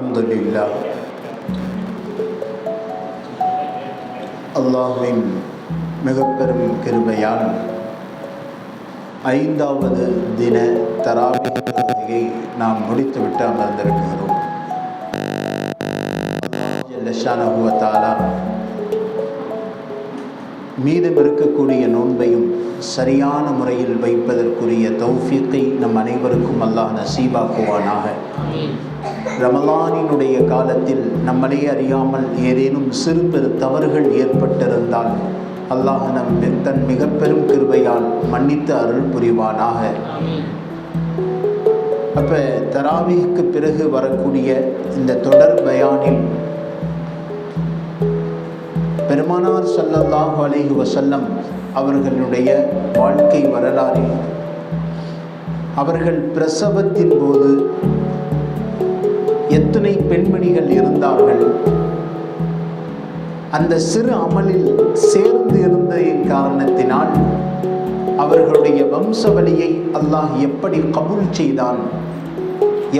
அல்ஹம்துலில்லாஹ். அல்லாஹ்வின் மிகப்பெரும் கிருபையால் 5வது தின தராவீஹ் தொழுகையை நாம் முடித்துவிட்டு அமர்ந்திருக்கிறோம். அல்லாஹ் ஜல்ல ஷானஹு வ தஆலா மீதம் இருக்கக்கூடிய நோன்பையும் சரியான முறையில் வைப்பதற்குரிய தௌஃபீக்கை நம் அனைவருக்கும் அல்லாஹ் நசீபாக்குவானாக. ரமலானினுடைய காலத்தில் நம்மளே அறியாமல் ஏதேனும் சிறு பெரு தவறுகள் ஏற்பட்டிருந்தால் அல்லாஹ் தன் மிக பெரும் கிருபையால் மன்னித்து அருள் புரிவானாக. அப்போ தராவீஹ்க்கு பிறகு வரக்கூடிய இந்த தொடர் பயானில் பெருமானார் ஸல்லல்லாஹு அலைஹி வஸல்லம் அவர்களுடைய வாழ்க்கை வரலாறில் அவர்கள் பிரசவத்தின் போது எத்தனை பெண்மணிகள் இருந்தார்கள், அந்த சிறு அமலில் சேர்ந்து இருந்ததின் காரணத்தினால் அவர்களுடைய வம்சவழியை அல்லாஹ் எப்படி கபூல் செய்தான்,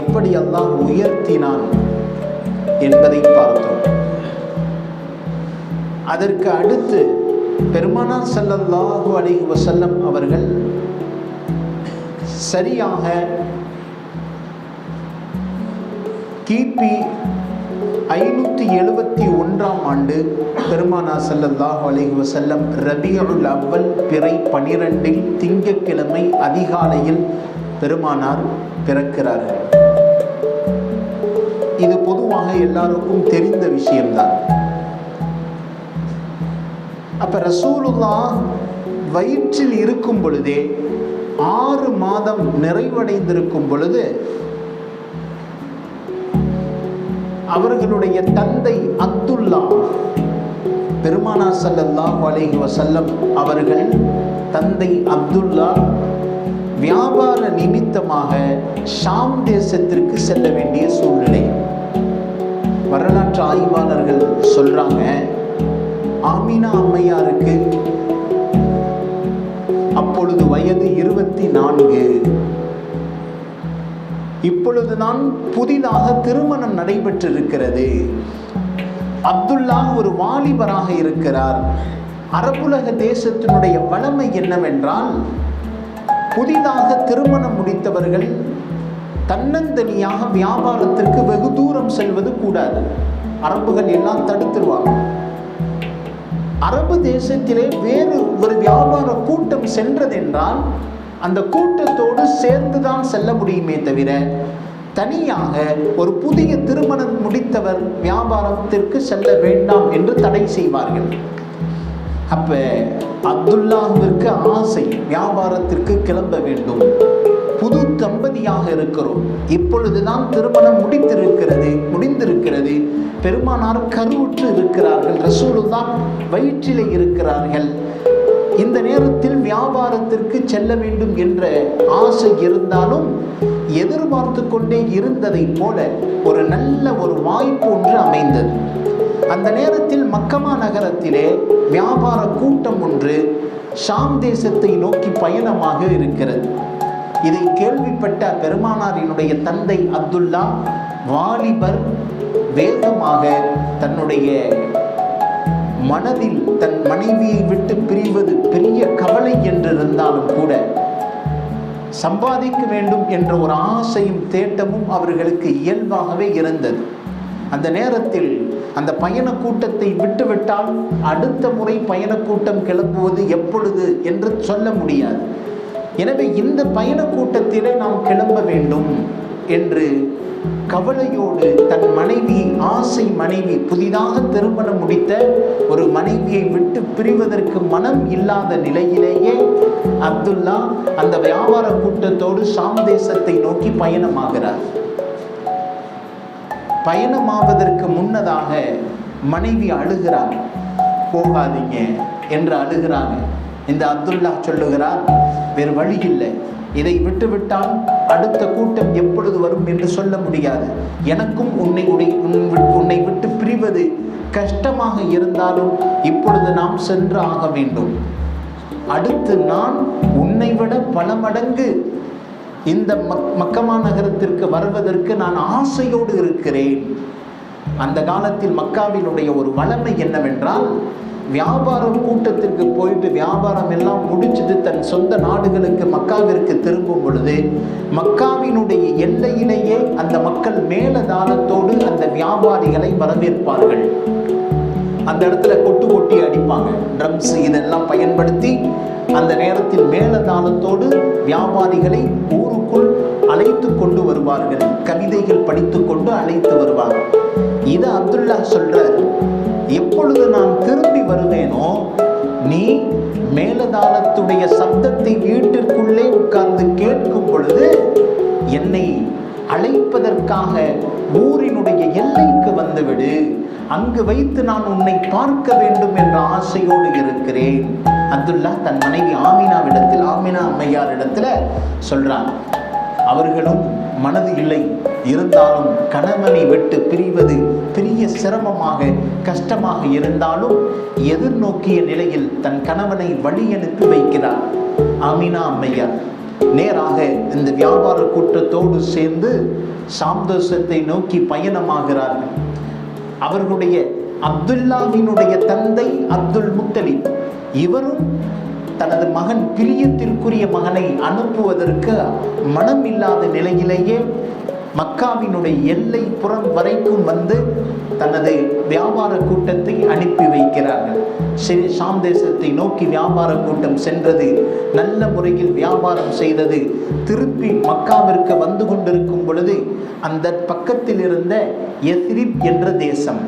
எப்படி அல்லாஹ் உயர்த்தினான் என்பதை பார்த்தோம். அதற்கு அடுத்து பெருமானார் ஸல்லல்லாஹு அலைஹி வஸல்லம் அவர்கள் சரியாக கிபி 571ஆம் ஆண்டு பெருமானார் ஸல்லல்லாஹு அலைஹி வஸல்லம் ரபியுல் அவ்வல் பிறை 12இல் திங்கட்கிழமை அதிகாலையில் பெருமானார் பிறக்கிறார்கள். இது பொதுவாக எல்லாருக்கும் தெரிந்த விஷயம்தான். அப்ப ரசூலுல்லாஹ் வயிற்றில் இருக்கும் பொழுதே 6 மாதம் நிறைவடைந்திருக்கும் பொழுது அவர்களுடைய தந்தை அப்துல்லா, பெருமானார் ஸல்லல்லாஹு அலைஹி வஸல்லம் அவர்கள் தந்தை அப்துல்லா வியாபார நிமித்தமாக ஷாம் தேசத்திற்கு செல்ல வேண்டிய சூழ்நிலை. வரலாற்று ஆய்வாளர்கள் சொல்றாங்க, ஆமினா அம்மையாருக்கு அப்பொழுது வயது 24. இப்பொழுதுதான் புதிதாக திருமணம் நடைபெற்றிருக்கிறது. அப்துல்லா ஒரு வாலிபராக இருக்கிறார். அரபுலக தேசத்தினுடைய வளமை என்னவென்றால், புதிதாக திருமணம் முடித்தவர்கள் தன்னந்தனியாக வியாபாரத்திற்கு வெகு தூரம் செல்வது கூடாது. அரபுகள் எல்லாம் தடுத்துருவாங்க. அரபு தேசத்திலே வேறு ஒரு வியாபார கூட்டம் சென்றதென்றால் அந்த கூட்டத்தோடு சேர்ந்துதான் செல்ல முடியுமே தவிர தனியாக ஒரு புதிய திருமணம் முடித்தவர் வியாபாரத்திற்கு செல்ல வேண்டாம் என்று தடை செய்வார்கள். அப்ப அப்துல்லாஹ்விற்கு ஆசை, வியாபாரத்திற்கு கிளம்ப வேண்டும். புது தம்பதியாக இருக்கிறோம், இப்பொழுதுதான் திருமணம் முடிந்திருக்கிறது. பெருமானார் கருவுற்று இருக்கிறார்கள், ரசூலுல்லாஹ் வயிற்றிலே இருக்கிறார்கள். இந்த நேரத்தில் வியாபாரத்திற்கு செல்ல வேண்டும் என்ற ஆசை இருந்தாலும் எதிர்பார்த்து கொண்டே இருந்ததை போல ஒரு நல்ல ஒரு வாய்ப்பு ஒன்று அமைந்தது. அந்த நேரத்தில் மக்கமா நகரத்திலே வியாபார கூட்டம் ஒன்று ஷாம் தேசத்தை நோக்கி பயணமாக இருக்கிறது. இதை கேள்விப்பட்ட பெருமானாரினுடைய தந்தை அப்துல்லா வாலிபர் வேகமாக தன்னுடைய மனதில் தன் மனைவியை விட்டு பிரிவது பெரிய கவலை என்றிருந்தாலும் கூட சம்பாதிக்க வேண்டும் என்ற ஒரு ஆசையும் தேட்டமும் அவர்களுக்கு இயல்பாகவே இருந்தது. அந்த நேரத்தில் அந்த பயண கூட்டத்தை விட்டுவிட்டால் அடுத்த முறை பயண கூட்டம் கிளம்புவது எப்பொழுது என்று சொல்ல முடியாது. எனவே இந்த பயண கூட்டத்திலே நாம் கிளம்ப வேண்டும் என்று கவலையோடு தன் மனைவி, ஆசை மனைவி, புதிதாக திருமணம் முடித்த ஒரு மனைவியை விட்டு பிரிவதற்கு மனம் இல்லாத நிலையிலேயே அப்துல்லா அந்த வியாபார கூட்டத்தோடு ஷாம் தேசத்தை நோக்கி பயணமாகிறார். பயணமாவதற்கு முன்னதாக மனைவி அழுகிறார், போகாதீங்க என்று அழுகிறாங்க. இந்த அப்துல்லா சொல்லுகிறார், வேறு வழி இல்லை, இதை விட்டுவிட்டால் அடுத்த கூட்டம் எப்பொழுது வரும் என்று சொல்ல முடியாது. எனக்கும் உன்னை விட்டு பிரிவது கஷ்டமாக இருந்தாலும் இப்பொழுது நாம் சென்று ஆக வேண்டும். அடுத்து நான் உன்னை விட பல மடங்கு இந்த மக்கமா நகரத்திற்கு வருவதற்கு நான் ஆசையோடு இருக்கிறேன். அந்த காலத்தில் மக்காவினுடைய ஒரு வளமை என்னவென்றால், வியாபார கூட்டத்திற்கு போயிட்டு வியாபாரம் எல்லாம் முடிச்சுட்டு தன் சொந்த நாடுகளுக்கு மக்காவிற்கு திரும்பும் பொழுது மக்காவினுடைய எல்லையிலேயே அந்த மக்கள் மேலதாளத்தோடு அந்த வியாபாரிகளை வரவேற்பார்கள். அந்த இடத்துல கொட்டு கொட்டி அடிப்பாங்க, ட்ரம்ஸ் இதெல்லாம் பயன்படுத்தி அந்த நேரத்தில் மேலதாளத்தோடு வியாபாரிகளை ஊருக்குள் அழைத்து கொண்டு வருவார்கள். கவிதைகள் படித்து கொண்டு அழைத்து வருவாங்க. இது அப்துல்லா சொல்றார், எப்பொழுது நான் திரும்பி வருவேனோ நீ மேலதாளத்துடைய சப்தத்தை வீட்டிற்குள்ளே உட்கார்ந்து கேட்கும் பொழுது என்னை அழைப்பதற்காக ஊரினுடைய எல்லைக்கு வந்துவிடு, அங்கு வைத்து நான் உன்னை பார்க்க வேண்டும் என்ற ஆசையோடு இருக்கிறேன். அப்துல்லா தன் மனைவி ஆமினா அம்மையாரிடத்துல சொல்றான். அவர்களும் மனது இல்லை, இருந்தாலும் கணவனை விட்டு பிரிவது பெரிய சிரமமாக கஷ்டமாக இருந்தாலும் எதிர்நோக்கிய நிலையில் தன் கணவனை வழி அனுப்பி வைக்கிறார். ஆமினா அம்மையார் நேராக இந்த வியாபார கூட்டத்தோடு சேர்ந்து சாம்தோசத்தை நோக்கி பயணமாகிறார்கள். அவர்களுடைய அப்துல்லாவினுடைய தந்தை அப்துல் முத்தலிப், இவரும் தனது மகன் பிரியத்திற்குரிய மகனை அனுப்புவதற்கு மனம் இல்லாத நிலையிலேயே மக்காவினுடைய எல்லை புறம் வரைக்கும் வந்து தனது வியாபார கூட்டத்தை அனுப்பி வைக்கிறார்கள். சரி, ஷாம் தேசத்தை நோக்கி வியாபார கூட்டம் சென்றது, நல்ல முறையில் வியாபாரம் செய்தது. திருப்பி மக்காவிற்கு வந்து கொண்டிருக்கும் பொழுது அந்த பக்கத்தில் இருந்த யஸ்ரிப் என்ற தேசம்,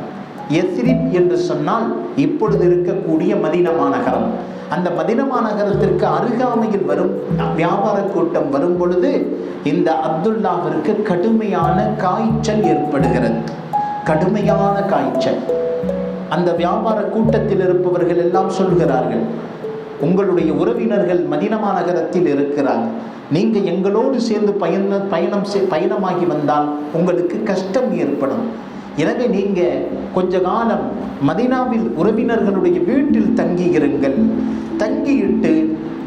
யஸ்ரிப் என்று சொன்னால் இப்பொழுது இருக்கக்கூடிய மதீனா மாநகரம், அந்த மதீனா மாநகரத்திற்கு அருகாமையில் வரும் வியாபார கூட்டம் வரும் பொழுது இந்த அப்துல்லாவிற்கு கடுமையான காய்ச்சல் ஏற்படுகிறது. கடுமையான காய்ச்சல். அந்த வியாபார கூட்டத்தில் இருப்பவர்கள் எல்லாம் சொல்கிறார்கள், உங்களுடைய உறவினர்கள் மதீனா மாநகரத்தில் இருக்கிறாங்க, நீங்க எங்களோடு சேர்ந்து பயணமாகி வந்தால் உங்களுக்கு கஷ்டம் ஏற்படும். எனவே நீங்க கொஞ்ச காலம் மதீனாவில் உறவினர்களுடைய வீட்டில் தங்கியிருங்கள். தங்கியிட்டு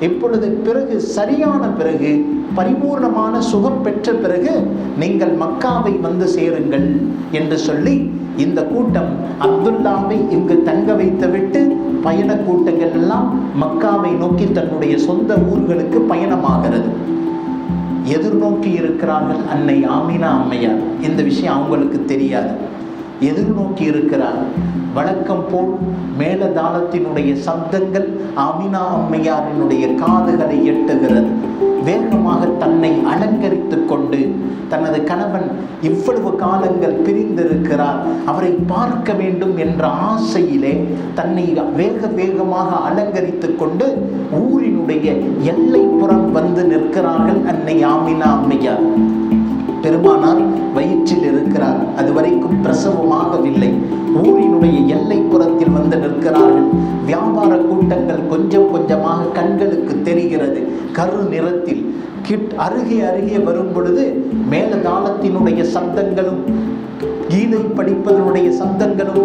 இப்பொழுது பிறகு சரியான பிறகு பரிபூர்ணமான சுகம் பெற்ற பிறகு நீங்கள் மக்காவை வந்து சேருங்கள் என்று சொல்லி இந்த கூட்டம் அப்துல்லாவை இங்கு தங்க வைத்து விட்டு பயண கூட்டங்கள் எல்லாம் மக்காவை நோக்கி தன்னுடைய சொந்த ஊர்களுக்கு பயணமாகிறது. எதிர்நோக்கி இருக்கிறார்கள் அன்னை ஆமினா அம்மையார். இந்த விஷயம் அவங்களுக்கு தெரியாது. எதிர்நோக்கி இருக்கிறார். வழக்கம் போல் மேலதாளத்தினுடைய சப்தங்கள் ஆமினா அம்மையாரினுடைய காதுகளை எட்டுகிறது. வேகமாக தன்னை அலங்கரித்து கொண்டு தனது கணவன் இவ்வளவு காலங்கள் பிரிந்திருக்கிறார், அவரை பார்க்க வேண்டும் என்ற ஆசையிலே தன்னை வேகமாக அலங்கரித்து கொண்டு ஊரினுடைய எல்லைப்புறம் வந்து நிற்கிறார்கள் அன்னை ஆமினா அம்மையார். பெருமானார் வயிற்றில் இருக்கிறார், அதுவரைக்கும் பிரசவமாகவில்லை. ஊரினுடைய எல்லைப்புறத்தில் வந்து நிற்கிறார்கள். வியாபார கூட்டங்கள் கொஞ்சம் கொஞ்சமாக கண்களுக்கு தெரிகிறது. கரு நிறத்தில் அருகே வரும் பொழுது மேலதாளத்தினுடைய சப்தங்களும் கீதை படிப்பதனுடைய சப்தங்களும்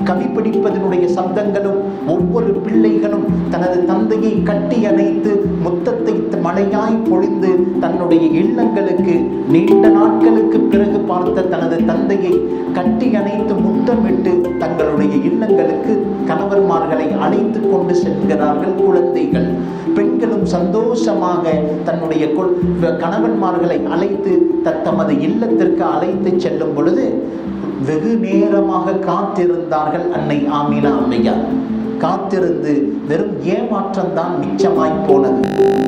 கவி படிப்பதனுடைய சப்தங்களும் ஒவ்வொரு பிள்ளைகளும் தனது தந்தையை கட்டி அணைத்து முத்தத்தை மழையாய் பொழிந்து தன்னுடைய இல்லங்களுக்கு நீண்ட நாட்களுக்கு பிறகு பார்த்த தனது தந்தையை கட்டி அணைத்து முத்தமிட்டு தங்களுடைய இல்லங்களுக்கு கணவன்மார்களை அழைத்து கொண்டு செல்கிறார்கள் குழந்தைகள். பெண்களும் சந்தோஷமாக தன்னுடைய கணவன்மார்களை அழைத்து தமது இல்லத்திற்கு அழைத்து செல்லும் பொழுது வெகு நேரமாக காத்திருந்தார்கள் அன்னை ஆமினா அம்மையார். காத்திருந்து வெறும் ஏமாற்றம் தான் மிச்சமாய் போனது.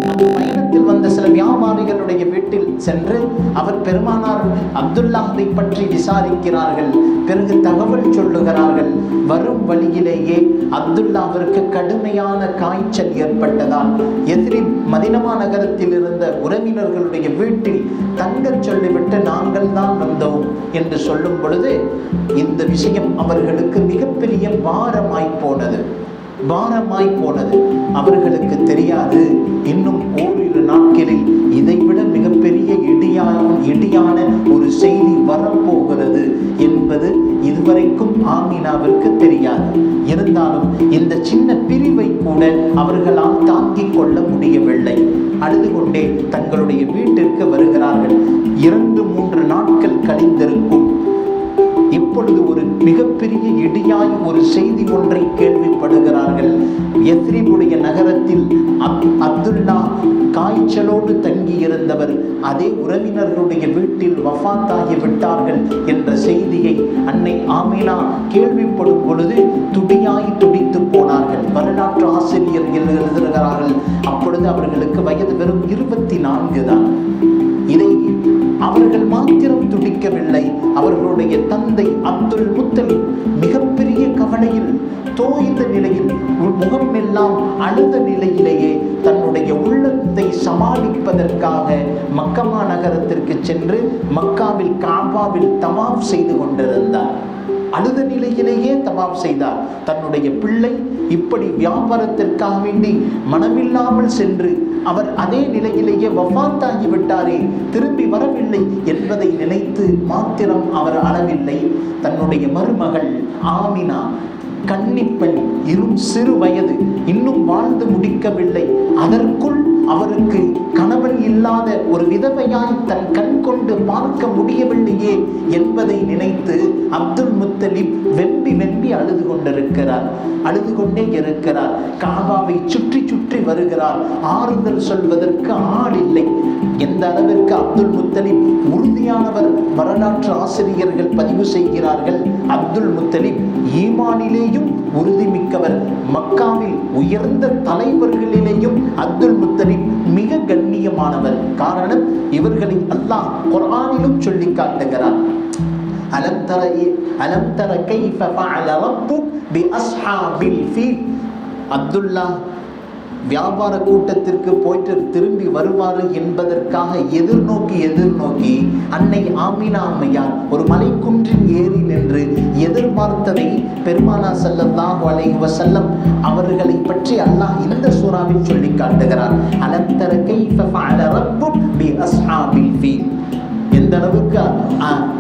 அந்த பயணத்தில் வந்த சில வியாபாரிகளுடைய வீட்டில் சென்று அவர் பெருமானார் அப்துல்லாவை பற்றி விசாரிக்கிறார்கள். பிறகு தகவல் சொல்லுகிறார்கள். வரும் வழியிலேயே அப்துல்லாவிற்கு கடுமையான காய்ச்சல் ஏற்பட்டதால் மதீனா நகரத்தில் இருந்த உறவினர்களுடைய வீட்டில் தங்கச் சொல்லிவிட்டு நாங்கள் தான் வந்தோம் என்று சொல்லும் பொழுது இந்த விஷயம் அவர்களுக்கு மிகப்பெரிய பாரமாய் போனது. அவர்களுக்கு தெரியாது, இன்னும் ஓரிரு நாட்களில் இதைவிட மிகப்பெரிய இடியான ஒரு செய்தி வரப்போகிறது என்பது இதுவரைக்கும் ஆமினாவிற்கு தெரியாது. இருந்தாலும் இந்த சின்ன பிரிவை கூட அவர்களால் தாங்கிக் கொள்ள முடியவில்லை. அழுது கொண்டே தங்களுடைய வீட்டிற்கு வருகிறார்கள். 2-3 நாட்கள் கழிந்திருக்கும். இப்பொழுது ஒரு மிகப்பெரிய இடியாய் ஒரு செய்தி ஒன்றை கேள்விப்படுகிறார்கள். யத்ரிபுடைய நகரத்தில் அப்துல்லா காய்ச்சலோடு தங்கியிருந்தவர் அதே உறவினர்களுடைய வீட்டில் வஃபாத்தாகி விட்டார்கள் என்ற செய்தியை அன்னை ஆமினா கேள்விப்படும் பொழுது துடியாய் துடித்து போனார்கள். வரலாற்று ஆசிரியர்கள் எழுதுகிறார்கள், அப்பொழுது அவர்களுக்கு வயது வெறும் 24 தான். இதை அவர்கள் மாத்திரம் துடிக்கவில்லை. அவர்களுடைய தந்தை அப்துல் முத்தலிப் மிகப்பெரிய கவலையில், தோய்ந்த நிலையில், முகம் எல்லாம் அழுத நிலையிலேயே தன்னுடைய உள்ளத்தை சமாளிப்பதற்காக மக்கமா நகரத்திற்கு சென்று மக்காவில் காபாவில் தவாஃப் செய்து கொண்டிருந்தார். அழுத நிலையிலேயே தவாஃப் செய்தார். தன்னுடைய பிள்ளை இப்படி வியாபாரத்திற்காக வேண்டி மனமில்லாமல் சென்று அவர் அதே நிலையிலேயே வஃபாத்தாகி விட்டாரே, திரும்பி வரவில்லை என்பதை நினைத்து மாத்திரம் அவர் அழவில்லை. தன்னுடைய மருமகள் ஆமினா கன்னிப்பெண், சிறு வயது, இன்னும் வாழ்ந்து முடிக்கவில்லை. அதற்குள் அவருக்கு கணவன் இல்லாத ஒரு விதவையாய் தன் கண் கொண்டு பார்க்க முடியவில்லையே என்பதை நினைத்து அப்துல் முத்தலிப் வெம்பி வெம்பி அழுது கொண்டிருக்கிறார். அழுது கொண்டே இருக்கிறார். காபாவை சுற்றி சுற்றி வருகிறார். ஆறுதல் சொல்வதற்கு ஆள் இல்லை. எந்த அளவிற்கு அப்துல் முத்தலிப் உறுதியானவர் வரலாற்று ஆசிரியர்கள் பதிவு செய்கிறார்கள். அப்துல் முத்தலிப் ஈமானிலேயும் உறுதிமிக்கவர். மக்காவில் உயர்ந்த தலைவர்களிலேயும் அப்துல் முத்தலிப் மிக கண்ணியமானவர். காரணம், இவர்களை அல்லாஹ் குர்ஆனிலும் சொல்லி காட்டுகிறார். அலம் தர கைஃப ஃபஅல ரப்புக் பி அஸ்ஹாபில் ஃபீல். அப்துல்லா வியாபார கூட்டத்திற்கு போயிட்டு திரும்பி வருவார் என்பதற்காக எதிர்நோக்கி அன்னை ஆமினா அம்மையார் ஒரு மலைக்குன்றின் ஏறி நின்று எதிர்பார்த்ததை பெருமானா ஸல்லல்லாஹு அலைஹி வஸல்லம் அவர்களை பற்றி அல்லாஹ் இந்த சூறாவில் சொல்லி காட்டுகிறார். அலம் தர கைஃப ஃபஅல ரப்புக் பி அஸ்ஹாபில் ஃபீல். எந்த அளவுக்கு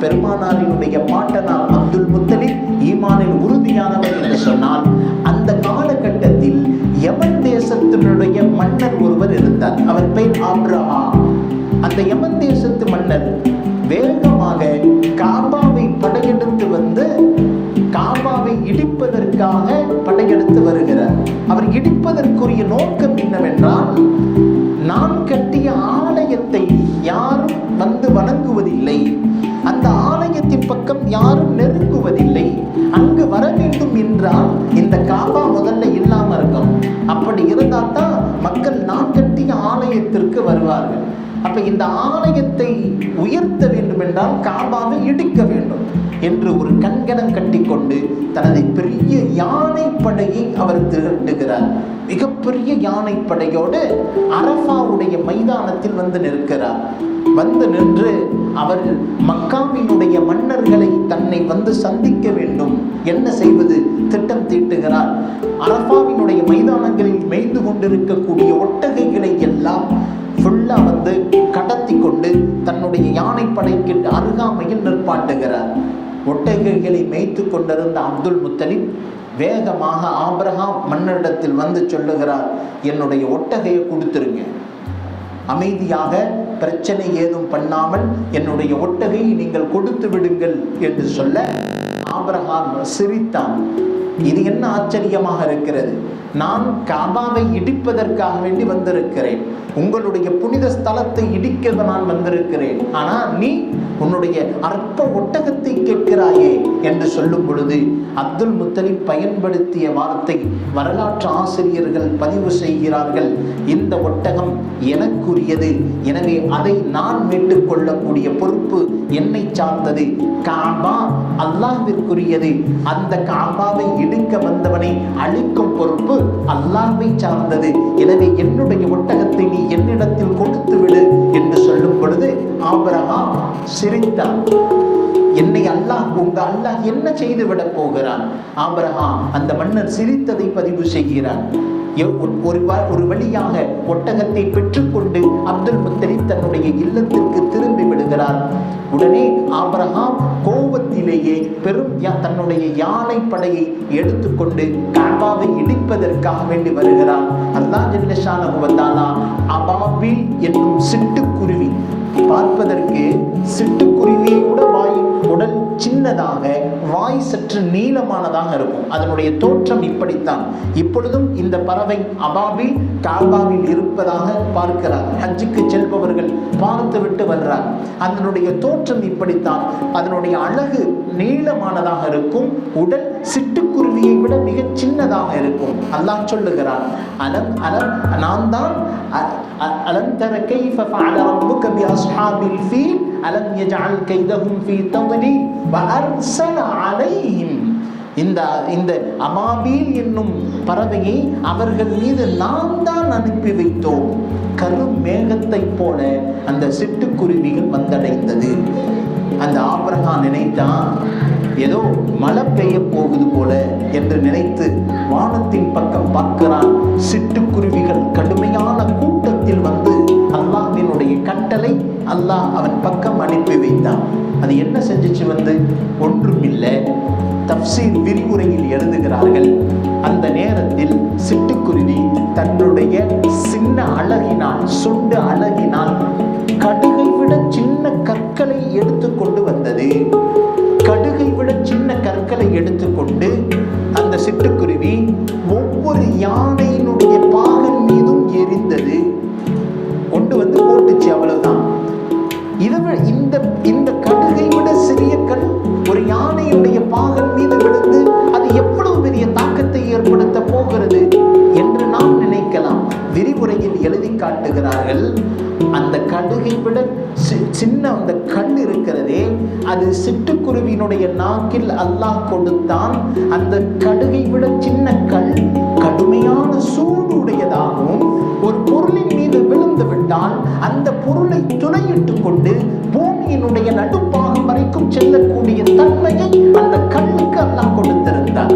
பெருமானாரினுடைய பாட்டனார் அப்துல் முத்தலிப் ஈமானில் உறுதியானவர் என்று சொன்னால், அந்த காலகட்டத்தில் யமன் தேசத்தினுடைய மன்னர் ஒருவர் இருந்தார். அவர் பெயர் ஆப்ரஹா. அந்த யமன் தேசத்து மன்னர் வேகமாக காபாவை படையெடுத்து வந்து காபாவை இடிப்பதற்காக படையெடுத்து வருகிறார். அவர் இடிப்பதற்குரிய நோக்கம் என்னவென்றால், நான் கட்டிய ஆலயத்தை யாரும் வந்து வணங்குவதில்லை, அந்த ஆலயத்தின் பக்கம் யாரும் நெருங்குவதில்லை, அங்கு வர வேண்டும் என்றால் இந்த காபா முதல்ல இல்லாம இருக்கும். அப்படி இருந்தால் தான் மக்கள் நான் கட்டிய ஆலயத்திற்கு வருவார்கள். அப்ப இந்த ஆலயத்தை உயர்த்த வேண்டும் என்றால் காபாவை இடிக்க வேண்டும் என்று ஒரு கண்கணம் கட்டிக்கொண்டு தனது பெரிய யானைப்படையை அவர் திரட்டுகிறார். மிகப்பெரிய யானைப்படையோடு அரஃபாவுடைய மைதானத்தில் வந்து நிற்கிறார். வந்து நின்று அவர் மக்காவினுடைய மன்னர்களை தன்னை வந்து சந்திக்க வேண்டும், என்ன செய்வது திட்டம் தீட்டுகிறார். அரஃபாவினுடைய மைதானங்களில் மேய்ந்து கொண்டிருக்கக்கூடிய ஒட்டகைகளை எல்லாம் ஃபுல்லா வந்து கடத்தி கொண்டு தன்னுடைய யானைப்படைக்கு அருகாமையில் நிற்பாட்டுகிறார். ஒட்டகைகளை மேய்த்து கொண்டிருந்த அப்துல் முத்தலிப் வேகமாக ஆபிரகாம் மன்னரிடத்தில் வந்து சொல்லுகிறார், என்னுடைய ஒட்டகையை கொடுத்துருங்க, அமைதியாக பிரச்சனை ஏதும் பண்ணாமல் என்னுடைய ஒட்டகையை நீங்கள் கொடுத்து விடுங்கள் என்று சொல்ல ஆபிரகாம் சிரித்தான். இது என்ன ஆச்சரியமாக இருக்கிறது, நான் காபாவை இடிப்பதற்காக வேண்டி வந்திருக்கிறேன், உங்களுடைய புனித ஸ்தலத்தை இடிக்க நான் வந்திருக்கிறேன், ஆனா நீ உன்னுடைய அற்ப ஒட்டகத்தை கேட்கிறாயே என்று சொல்லும் பொழுது அப்துல் முத்தலிப் பயன்படுத்திய வார்த்தை வரலாற்று ஆசிரியர்கள் பதிவு செய்கிறார்கள். இந்த ஒட்டகம் எனக்குரியது, எனவே அதை நான் மீட்டுக் கொள்ளக்கூடிய பொறுப்பு என்னை சார்ந்தது. காபா அல்லாஹ்விற்குரியது, அந்த காபாவை இடிக்க வந்தவனை அழிக்கும் பொறுப்பு அல்லாஹ்வை சார்ந்தது. எனவே என்னுடைய ஒட்டகத்தை நீ என்னிடத்தில் கொடுத்து விடு என்று சொல்லும் பொழுது ஆபிரகாம் சிரித்தான். என்னை உங்க அல்லாஹ் என்ன செய்து விட போகிறான்? ஆபிரகாம் அந்த மன்னர் சிரித்ததை பதிவு செய்கிறான். ஒரு வழியாக ஒட்டகத்தை பெற்றுக்கொண்டு அப்துல் முத்தலிப் தன்னுடைய இல்லத்திற்கு திரும்பி விடுகிறார். உடனே ஆபிரகாம் கோபத்திலேயே தன்னுடைய யானை படையை எடுத்துக்கொண்டு காபாவை இடிப்பதற்காக வேண்டி வருகிறார். அல்லாஹ் ஜல்ல ஷானஹு வ தஆலா அபாபில் என்னும் சிட்டுக்குருவி, பார்ப்பதற்கு சிட்டுக்குருவியை கூட உடல் சின்னதாக, வாய் சற்று நீளமானதாக இருக்கும். அதனுடைய தோற்றம் இப்படித்தான். இப்பொழுதும் இந்த பறவை அபாபில் காபாவில் இருப்பதாக பார்க்கிறார். ஹஜ்ஜுக்கு செல்பவர்கள் பார்த்து விட்டு வர்றார். அதனுடைய தோற்றம் இப்படித்தான். அதனுடைய அழகு நீளமானதாக இருக்கும். உடல் சிட்டுக்குருவியை விட மிக சின்னதாக இருக்கும். அல்லாஹ் சொல்லுகிறான், நான் தான் அலம் தர கைஃப ஃபஅல ரப்புக பி அஸ்ஹாபில் ஃபீல் அலம் யஜஅல் கைதஹும் ஃபீ தضلீல் வ அர்ஸல அலைஹிம். இந்த அபாபீல் என்னும் பறவையை அவர்கள் மீது நாம் தான் அனுப்பி வைத்தோம். கரும் மேகத்தை போல அந்த சிட்டுக்குருவிகள் வந்தடைந்தது. அந்த ஆபிரகாம் நினைத்தான், ஏதோ மழை பெய்ய போகுது போல என்று நினைத்து வானத்தின் பக்கம் பார்க்கிறான். சிட்டுக்குருவிகள் கடுமையான கூட்டத்தில் வந்து அல்லாஹ்வினுடைய கட்டளை அல்லாஹ் அவன் பக்கம் அனுப்பி வைத்தான். அது என்ன செஞ்சிச்சு? ஒன்றுமில்லை. தஃப்சீர் விரிவுரையில் எழுதுகிறார்கள், அந்த நேரத்தில் சிட்டுக்குருவி தன்னுடைய சின்ன அழகினால், சுண்டு அழகினால் கடுகை விட சின்ன கற்களை எடுத்துக்கொண்டு வந்தது. கடுகை விட சின்ன கற்களை எடுத்துக்கொண்டு அந்த சிட்டுக்குருவி ஒவ்வொரு யானையினுடைய பாகன் மீதும் எரிந்தது. கொண்டு வந்து போட்டுச்சு, அவ்வளவுதான். இந்த கடுகை விட சிறிய கல் ஒரு யானையுடைய பாகன் மீது விழுந்து அது எவ்வளவு பெரிய தாக்கத்தை ஏற்படுத்த போகிறது என்று நாம் நினைக்கலாம். விரிவுரையில் எழுதி காட்டுகிறார்கள், அந்த கடுகை விட சின்ன அந்த கல் இருக்கிறதே, அது சிட்டுக்குருவியினுடைய நாக்கில் அல்லாஹ் கொடுத்தான். அந்த கடுகை விட சின்ன கல் கடுமையான சூடு உடையதாகவும் ஒரு பொருளின் மீது விழுந்து விட்டால் அந்த பொருளை துளையிட்டு கொண்டு பூமியினுடைய நடுப்பாகம் வரைக்கும் செல்லக்கூடிய தன்மையை அந்த கல்லுக்கு அல்லாஹ் கொடுத்திருந்தார்.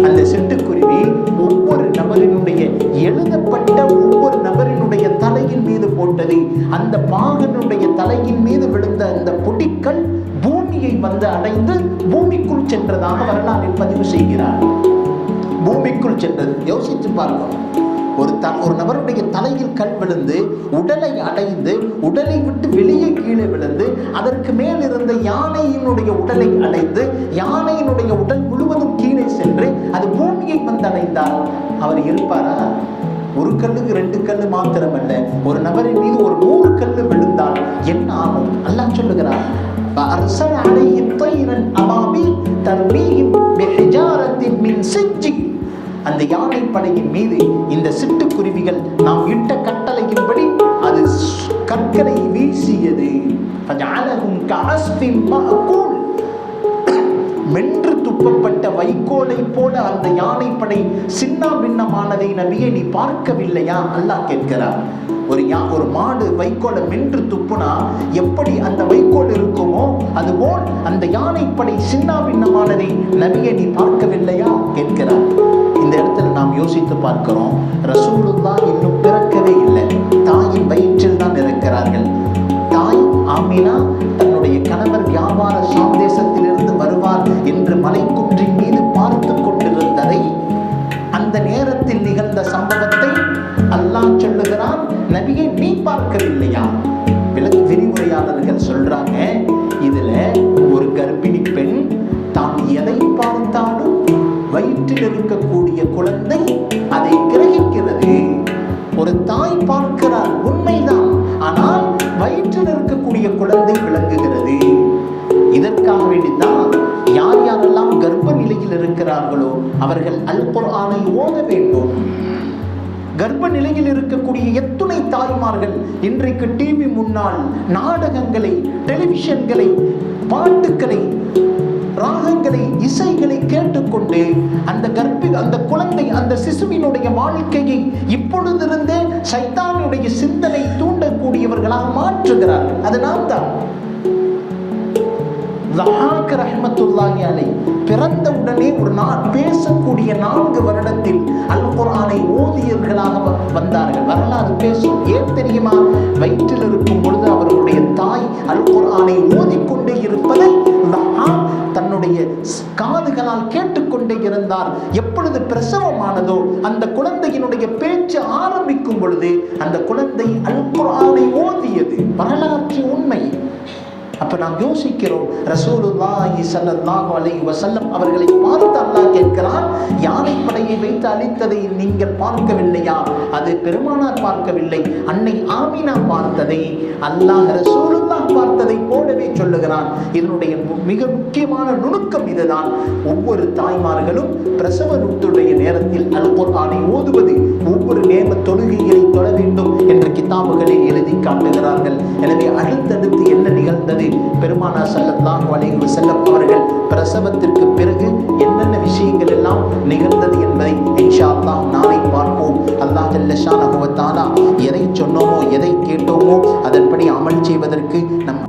அந்த சிட்டுக்குருவி ஒவ்வொரு நபரினுடைய எழுதப்பட்ட ஒவ்வொரு நபரினுடைய தலையின் மீது போட்டது. அந்த பாகனுடைய தலையின் மீது விழுந்த அந்த பொடிக்கல் பூமியை வந்து அடைந்து பூமிக்குள் சென்றதாக வரலாற்றில் பதிவு செய்கிறார். பூமிக்குள் சென்றது. யோசித்து பார்க்கணும். ஒரு நபருடைய தலையில் கல் விழுந்து உடலை அடைந்து உடலை விட்டு வெளியே கீழே விழுந்து அதற்கு மேல் இருந்த யானையினுடைய உடலை அடைந்து யானையினுடைய உடல் முழுவதும் கீழே சென்று அது பூமியை வந்து அடைந்தால் அவர் இருப்பாரா? ஒரு கல்லுக்கு 2 கல்லு மாத்திரமல்ல, ஒரு நபரின் மீது ஒரு 100 கல்லு விழுந்தால் என்ன ஆகும்? அல்லாஹ் சொல்லுகிறார், فأرسل عليهم طيرا أبابيل ترميهم بحجارة من سجيل. அந்த யானை படையின் மீது இந்த சிட்டுக்குருவிகள் நாம் இட்ட கட்டளையின்படி அது கற்களை வீசியது. மென்று துப்பப்பட்ட வைக்கோலை போல அந்த யானை படை சின்ன பின்னமானதை நபியே நீ பார்க்கவில்லையா? அல்லாஹ் கேட்கிறார். ஒரு மாடு வைக்கோலை மென்று துப்புனா எப்படி அந்த வைக்கோல் இருக்குமோ அதுபோல் அந்த யானை படை சின்ன பின்னமானதை நபியே நீ பார்க்கவில்லையா கேட்கிறார். இந்த இடத்துல நாம் யோசித்து பார்க்கிறோம், ரசூலுல்லாஹ் இன்னும் பிறக்கவே இல்லை, தாயின் வயிற்றில் தான் இருக்கிறார்கள். தாய் ஆமினா தன்னுடைய கணவர் வியாபார சாந்தேசத்திலிருந்து வருவார் என்று மலைக்குன்றின் மீது பார்த்து கொண்டிருந்ததை, அந்த நேரத்தில் நிகழ்ந்த சம்பவத்தை அல்லாஹ் சொல்லுகிறான், நபியை நீ பார்க்கவில்லையா? விரிவுரையாளர்கள் சொல்றாங்க, இதுல ஒரு கர்ப்பிணி பெண் தான் எதை பார்த்தாலும் வயிற்றில் இருக்கக்கூடிய குழந்தை அதை கிரகிக்கிறது. ஒரு தாய் பார்க்கிறார், உண்மைதான், ஆனால் வயிற்றில் இருக்கக்கூடிய குழந்தை விளங்குகிறது. இதற்காக வேண்டிதான் யார் யாரெல்லாம் கர்ப்ப நிலையில் இருக்கிறார்களோ அவர்கள் அல் குர்ஆனை ஓத வேண்டும். கர்ப்ப நிலையில் இருக்கக்கூடிய எத்துணை தாய்மார்கள் இன்றைக்கு டிவி முன்னால் நாடகங்களை, டெலிவிஷன்களை, பாட்டுக்களை, ராகங்களை, இசைகளை கேட்டுக்கொண்டு அந்த குழந்தை, அந்த சிசுவினுடைய வாழ்க்கையை இப்பொழுதிருந்தே சைத்தானுடைய சிந்தனை தூண்டக்கூடியவர்களாக மாற்றுகிறார்கள். அது நாம் தான். ஸஹாக் ரஹ்மத்துல்லாஹி அலைஹி பிறந்த உடனே ஒரு நாள் பேசக்கூடிய 4 வருடத்தில் அல் குர்ஆனை ஓதியவர்களாக வந்தார்கள். வரலாறு பேசும். ஏன் தெரியுமா? வயிற்றில் இருக்கும் பொழுது அவர்களுடைய தாய் அல் குர்ஆனை ஓதிக்கொண்டே இருப்பதை தன்னுடைய காதுகளால் கேட்டுக்கொண்டே இருந்தார். எப்பொழுது பிரசவமானதோ அந்த குழந்தையினுடைய பேச்சு ஆரம்பிக்கும் பொழுது அந்த குழந்தை அல் குர்ஆனை ஓதியது. வரலாற்று உண்மை. அப்ப நாம் யோசிக்கிறோம், ரசூலுல்லாஹி ஸல்லல்லாஹு அலைஹி வஸல்லம் அவர்களை பார்த்து அல்லாஹ் கேட்கிறான், யானை படையை வைத்து அழித்ததை நீங்கள் பார்க்கவில்லையா? அது பெருமானார் பார்க்கவில்லை, அன்னை ஆமினா பார்த்ததை அல்லாஹ் ரசூலுல்லாஹ் பார்த்ததை போலவே சொல்லுகிறான். இதனுடைய மிக முக்கியமான நுணுக்கம் இதுதான். ஒவ்வொரு தாய்மார்களும் பிரசவத்துடைய நேரத்தில் அல் குர்ஆனை ஓதுவது, ஒவ்வொரு நேம தொழுகைகளை தொழ வேண்டும் என்று கிதாபுகளில் எழுதி காட்டுகிறார்கள். எனவே அடுத்தடுத்து என்ன நிகழ்ந்தது? பெருமானார் ஸல்லல்லாஹு அலைஹி வஸல்லம் அவர்கள் பிரசவத்திற்கு பிறகு என்னென்ன விஷயங்கள் எல்லாம் நிகழ்ந்தது என்பதை இன்ஷா அல்லாஹ் நாளை பார்ப்போம். அல்லாஹ் ஜல்ல ஷானஹு வ தஆலா எதை சொன்னோமோ எதை கேட்டோமோ அதன்படி அமல் செய்வதற்கு நம்